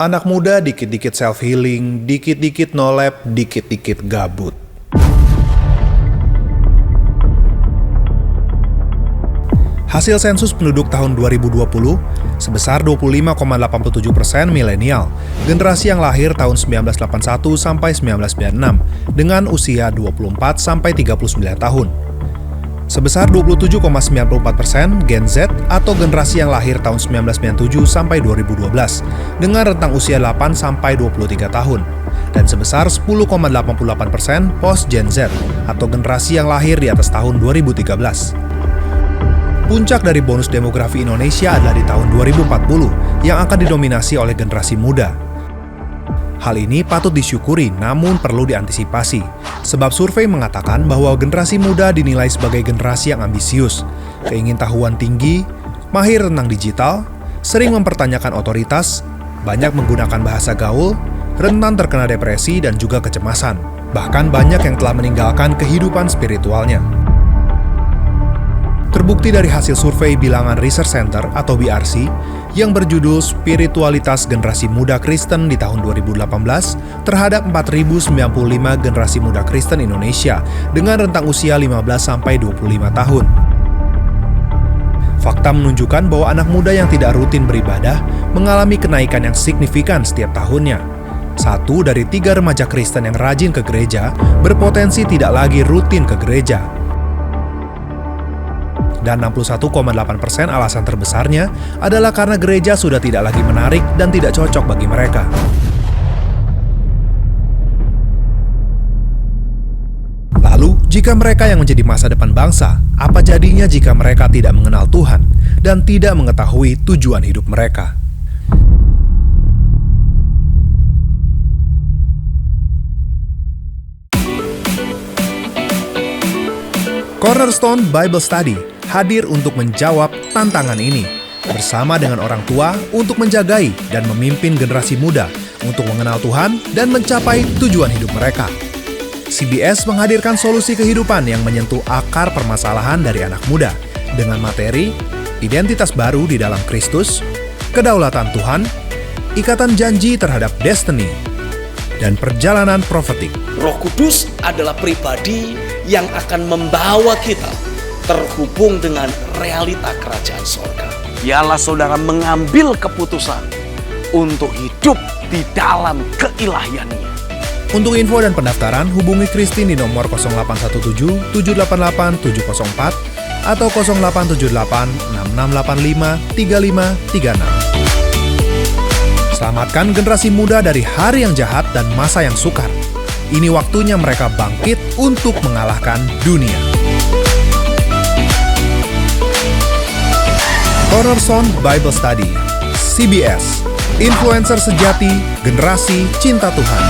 Anak muda dikit-dikit self-healing, dikit-dikit nolep, dikit-dikit gabut. Hasil sensus penduduk tahun 2020 sebesar 25,87% milenial, generasi yang lahir tahun 1981 sampai 1996 dengan usia 24 sampai 39 tahun. Sebesar 27,94% Gen Z atau generasi yang lahir tahun 1997 sampai 2012 dengan rentang usia 8 sampai 23 tahun. Dan sebesar 10,88% post Gen Z atau generasi yang lahir di atas tahun 2013. Puncak dari bonus demografi Indonesia adalah di tahun 2040 yang akan didominasi oleh generasi muda. Hal ini patut disyukuri namun perlu diantisipasi. Sebab survei mengatakan bahwa generasi muda dinilai sebagai generasi yang ambisius, keingintahuan tinggi, mahir tentang digital, sering mempertanyakan otoritas, banyak menggunakan bahasa gaul, rentan terkena depresi dan juga kecemasan. Bahkan banyak yang telah meninggalkan kehidupan spiritualnya. Terbukti dari hasil survei Bilangan Research Center atau BRC yang berjudul Spiritualitas Generasi Muda Kristen di tahun 2018 terhadap 4.095 generasi muda Kristen Indonesia dengan rentang usia 15-25 tahun. Fakta menunjukkan bahwa anak muda yang tidak rutin beribadah mengalami kenaikan yang signifikan setiap tahunnya. 1 dari 3 remaja Kristen yang rajin ke gereja berpotensi tidak lagi rutin ke gereja. Dan 61,8% alasan terbesarnya adalah karena gereja sudah tidak lagi menarik dan tidak cocok bagi mereka. Lalu, jika mereka yang menjadi masa depan bangsa, apa jadinya jika mereka tidak mengenal Tuhan dan tidak mengetahui tujuan hidup mereka? Cornerstone Bible Study hadir untuk menjawab tantangan ini bersama dengan orang tua untuk menjagai dan memimpin generasi muda untuk mengenal Tuhan dan mencapai tujuan hidup mereka. CBS menghadirkan solusi kehidupan yang menyentuh akar permasalahan dari anak muda dengan materi identitas baru di dalam Kristus, kedaulatan Tuhan, ikatan janji terhadap destiny, dan perjalanan profetik. Roh Kudus adalah pribadi yang akan membawa kita terhubung dengan realita kerajaan sorga. Biarlah saudara mengambil keputusan untuk hidup di dalam keilahiannya. Untuk info dan pendaftaran, hubungi Kristen di nomor 0817 788 704 atau 0878 6685 3536. Selamatkan generasi muda dari hari yang jahat dan masa yang sukar. Ini waktunya mereka bangkit untuk mengalahkan dunia. Cornerstone Bible Study, CBS, influencer sejati, generasi cinta Tuhan.